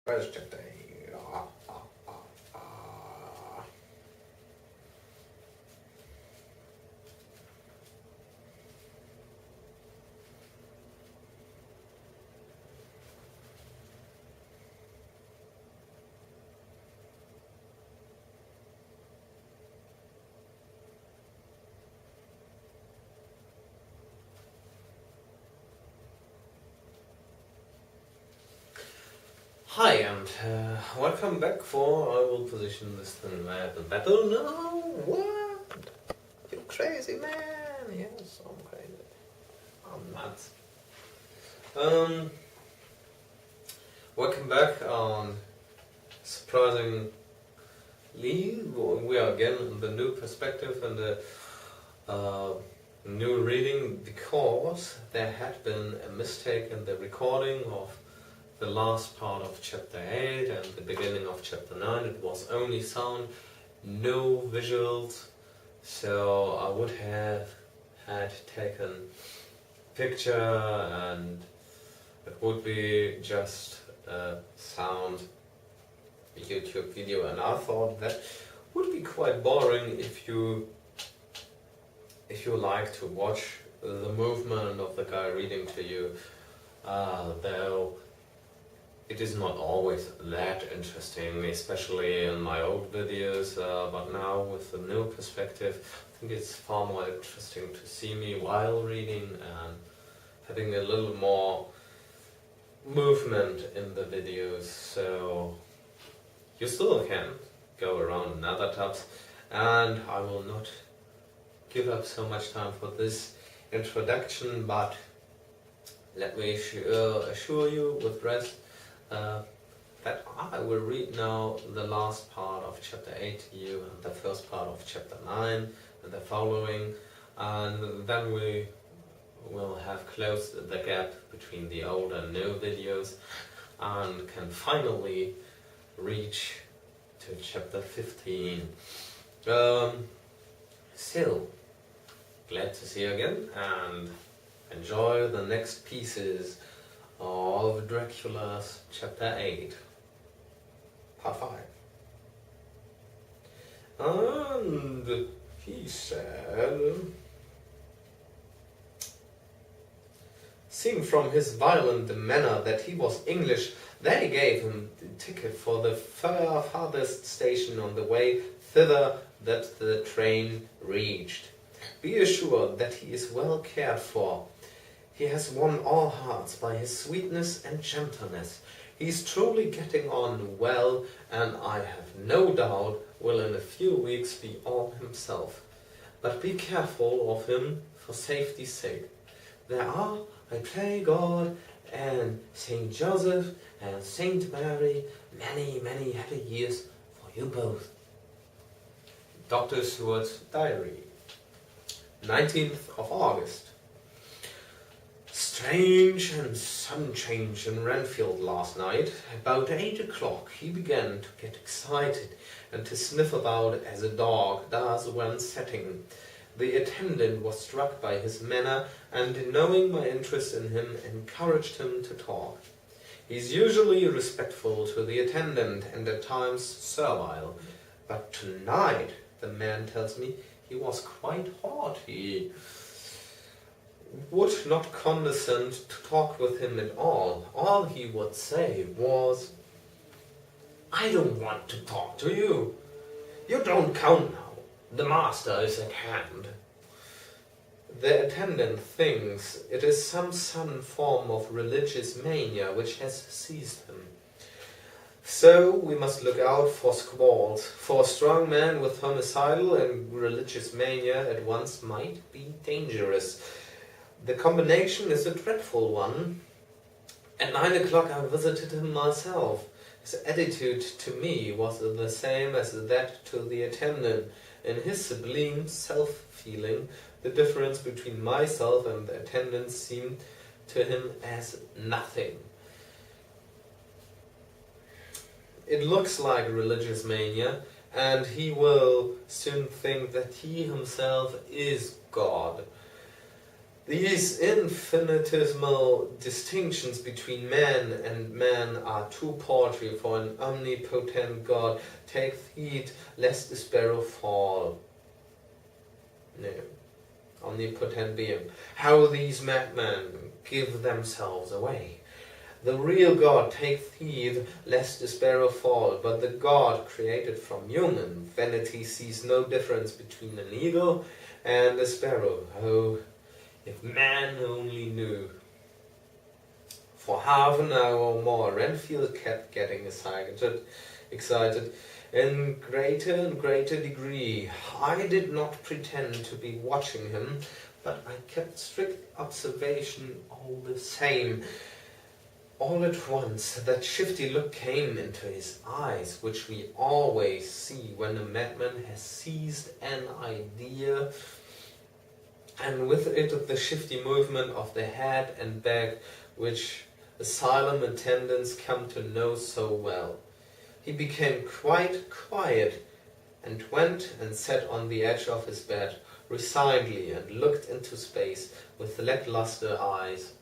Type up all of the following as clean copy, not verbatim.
Where's chapter 8? Hi and welcome back for I will position this thing at the battle. No, what? You crazy man? Yes, I'm crazy. I'm nuts. Welcome back on surprisingly we are again in the new perspective and the new reading because there had been a mistake in the recording of the last part of chapter 8 and the beginning of chapter 9. It was only sound, no visuals, so I would have had taken picture and it would be just a sound YouTube video, and I thought that would be quite boring if you like to watch the movement of the guy reading to you, though it is not always that interesting, especially in my old videos, but now with the new perspective, I think it's far more interesting to see me while reading and having a little more movement in the videos. So you still can go around in other tabs, and I will not give up so much time for this introduction, but let me assure you with rest that I will read now the last part of chapter 8 to you and the first part of chapter 9 and the following, and then we will have closed the gap between the old and new videos and can finally reach to chapter 15. Still, glad to see you again and enjoy the next pieces of Dracula's chapter 8, part 5. And he said, seeing from his violent manner that he was English, they gave him the ticket for the farthest station on the way thither that the train reached. Be assured that he is well cared for. He has won all hearts by his sweetness and gentleness. He is truly getting on well, and I have no doubt will in a few weeks be all himself. But be careful of him for safety's sake. There are, I pray God, and Saint Joseph and Saint Mary, many, many happy years for you both. Dr. Seward's Diary, 19th of August. Strange and sudden change in Renfield last night. About 8 o'clock he began to get excited and to sniff about as a dog does when setting. The attendant was struck by his manner and, knowing my interest in him, encouraged him to talk. He is usually respectful to the attendant and at times servile, but tonight, the man tells me, he was quite haughty. Would not condescend to talk with him at all. All he would say was, I don't want to talk to you. You don't count now. The master is at hand. The attendant thinks it is some sudden form of religious mania which has seized him. So we must look out for squalls, for a strong man with homicidal and religious mania at once might be dangerous. The combination is a dreadful one. At 9 o'clock I visited him myself. His attitude to me was the same as that to the attendant. In his sublime self-feeling, the difference between myself and the attendant seemed to him as nothing. It looks like religious mania, and he will soon think that he himself is God. These infinitesimal distinctions between man and man are too paltry for an omnipotent God. Take heed lest the sparrow fall. No. Omnipotent being. How these madmen give themselves away. The real God takes heed lest the sparrow fall, but the God created from human vanity sees no difference between an eagle and a sparrow. Oh, if man only knew. For half an hour or more, Renfield kept getting excited in greater and greater degree. I did not pretend to be watching him, but I kept strict observation all the same. All at once, that shifty look came into his eyes, which we always see when a madman has seized an idea, and with it the shifty movement of the head and back, which asylum attendants come to know so well. He became quite quiet, and went and sat on the edge of his bed, resignedly, and looked into space with lackluster eyes.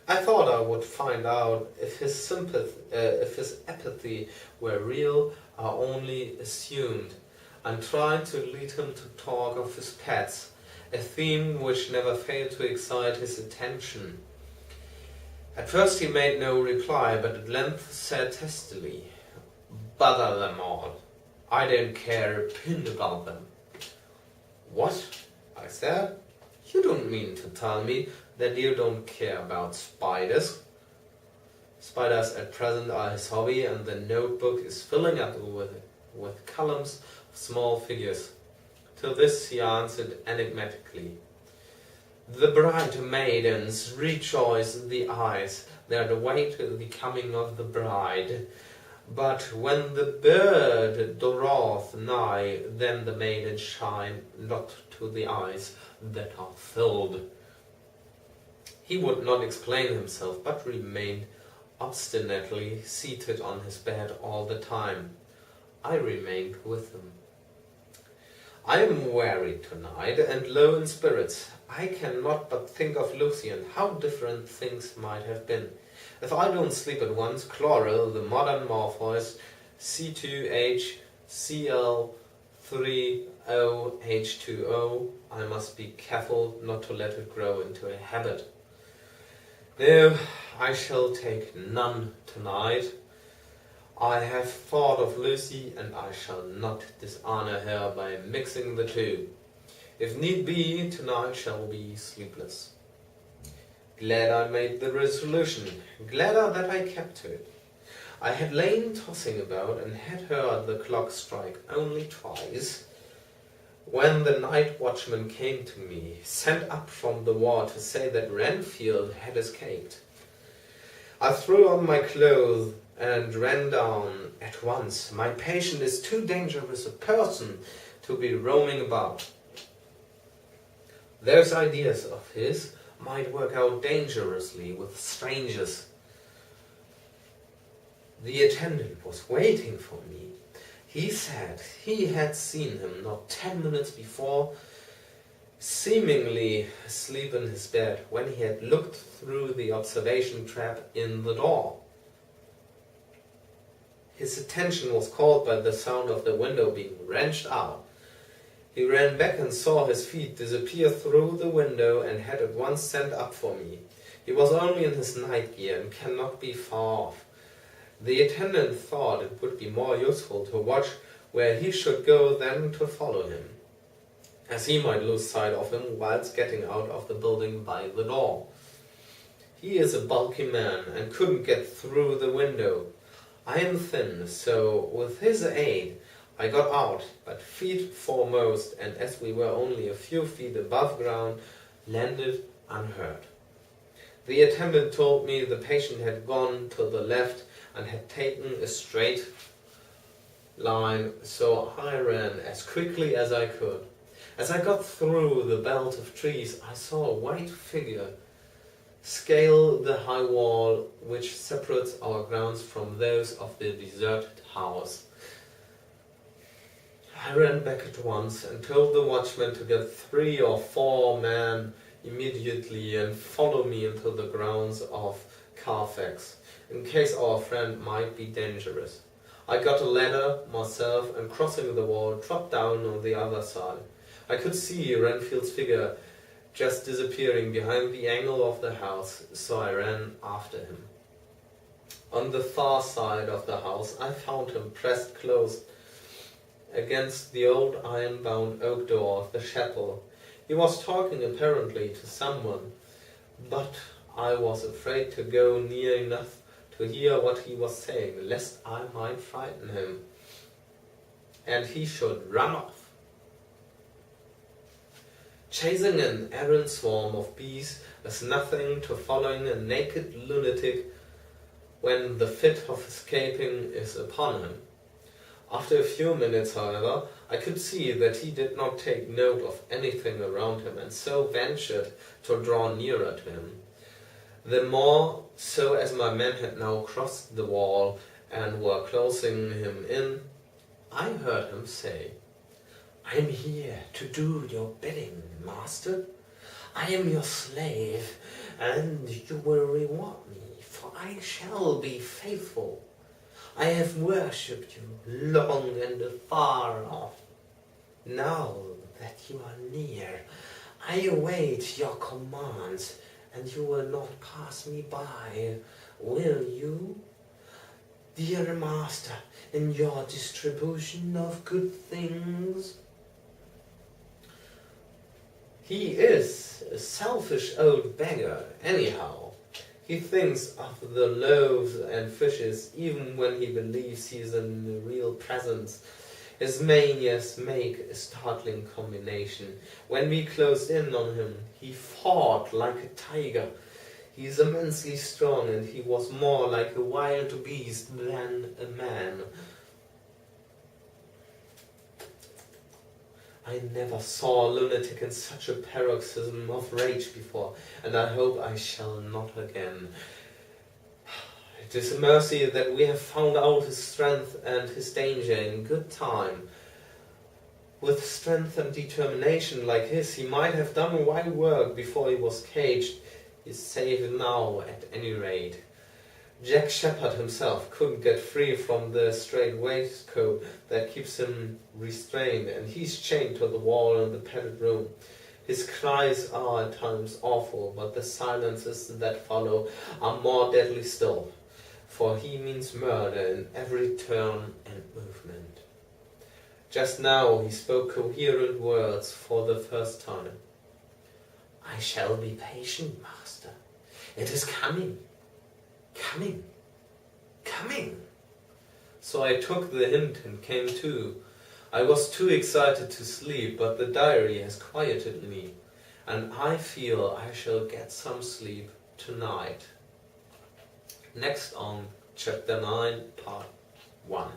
I thought I would find out if his apathy were real or only assumed, and tried to lead him to talk of his pets, a theme which never failed to excite his attention. At first he made no reply, but at length said testily, "Bother them all. I don't care a pin about them." "What?" I said. "You don't mean to tell me that you don't care about spiders?" Spiders at present are his hobby, and the notebook is filling up with columns of small figures. To this he answered enigmatically, "The bright maidens rejoice the eyes that await the coming of the bride. But when the bird draweth nigh, then the maidens shine not to the eyes that are filled." He would not explain himself, but remained obstinately seated on his bed all the time. I remained with him. I am weary tonight, and low in spirits. I cannot but think of Lucy, and how different things might have been. If I don't sleep at once, chloral, the modern Morpheus, C2H, Cl3OH2O, I must be careful not to let it grow into a habit. No, I shall take none tonight. I have thought of Lucy, and I shall not dishonor her by mixing the two. If need be, tonight shall be sleepless. Glad I made the resolution, gladder that I kept to it. I had lain tossing about, and had heard the clock strike only twice, when the night watchman came to me, sent up from the ward to say that Renfield had escaped. I threw on my clothes and ran down at once. My patient is too dangerous a person to be roaming about. Those ideas of his might work out dangerously with strangers. The attendant was waiting for me. He said he had seen him not 10 minutes before, seemingly asleep in his bed, when he had looked through the observation trap in the door. His attention was called by the sound of the window being wrenched out. He ran back and saw his feet disappear through the window, and had at once sent up for me. He was only in his night gear and cannot be far off. The attendant thought it would be more useful to watch where he should go than to follow him, as he might lose sight of him whilst getting out of the building by the door. He is a bulky man, and couldn't get through the window. I am thin, so with his aid I got out, but feet foremost, and as we were only a few feet above ground, landed unhurt. The attendant told me the patient had gone to the left and had taken a straight line, so I ran as quickly as I could. As I got through the belt of trees, I saw a white figure scale the high wall which separates our grounds from those of the deserted house. I ran back at once and told the watchman to get 3 or 4 men immediately and follow me into the grounds of Carfax, in case our friend might be dangerous. I got a ladder myself and crossing the wall dropped down on the other side. I could see Renfield's figure just disappearing behind the angle of the house, so I ran after him. On the far side of the house I found him pressed close against the old iron-bound oak door of the chapel. He was talking apparently to someone, but I was afraid to go near enough to hear what he was saying, lest I might frighten him, and he should run off. Chasing an errant swarm of bees is nothing to following a naked lunatic when the fit of escaping is upon him. After a few minutes, however, I could see that he did not take note of anything around him, and so ventured to draw nearer to him. The more so as my men had now crossed the wall and were closing him in, I heard him say, "I am here to do your bidding, master. I am your slave, and you will reward me, for I shall be faithful. I have worshipped you long and afar off. Now that you are near, I await your commands, and you will not pass me by, will you, dear master, in your distribution of good things?" He is a selfish old beggar, anyhow. He thinks of the loaves and fishes even when he believes he is in the real presence. His manias make a startling combination. When we closed in on him, he fought like a tiger. He is immensely strong, and he was more like a wild beast than a man. I never saw a lunatic in such a paroxysm of rage before, and I hope I shall not again. It is a mercy that we have found out his strength and his danger in good time. With strength and determination like his, he might have done wild work before he was caged. He is safe now, at any rate. Jack Shepherd himself couldn't get free from the strait waistcoat that keeps him restrained, and he's chained to the wall in the padded room. His cries are at times awful, but the silences that follow are more deadly still, for he means murder in every turn and movement. Just now he spoke coherent words for the first time. "I shall be patient, master. It is coming. Coming, coming." So I took the hint and came to. I was too excited to sleep, but the diary has quieted me, and I feel I shall get some sleep tonight. Next on Chapter 9, Part 1.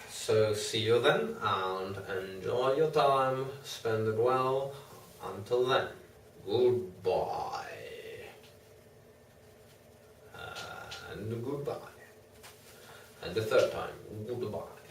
So see you then, and enjoy your time, spend it well. Until then, goodbye. And goodbye. And the third time, goodbye.